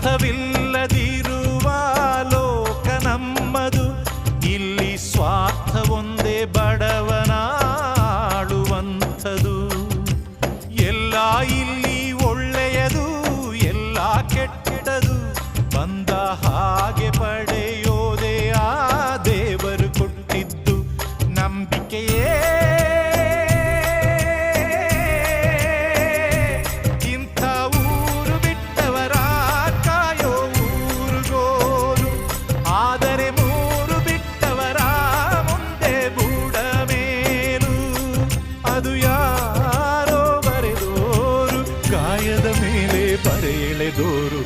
ಸ್ವಾರ್ಥವಿಲ್ಲದಿರುವ ಲೋಕ ನಮ್ಮದು, ಇಲ್ಲಿ ಸ್ವಾರ್ಥವೊಂದೇ ಬಡವನಾಳುವಂಥದು. ಎಲ್ಲ ಇಲ್ಲಿ ಒಳ್ಳೆಯದು, ಎಲ್ಲ ಕೆಟ್ಟದು, ಬಂದ ಹಾಗೆ ಪಡೆಯೋದೇ ಆ ದೇವರು ಕೊಟ್ಟಿದ್ದು ನಂಬಿಕೆಯೇ. ಇಂಥ ಊರು ಬಿಟ್ಟವರ ಕಾಯೋ ಊರುಗೋರು, ಆದರೆ ಮೂರು ಬಿಟ್ಟವರ ಮುಂದೆ ಬೂಡ ಮೇಲು. ಅದು ಯಾರೋ ಬರೆದೋರು, ಗಾಯದ ಮೇಲೆ ಬರೆ ಎಳೆದೋರು.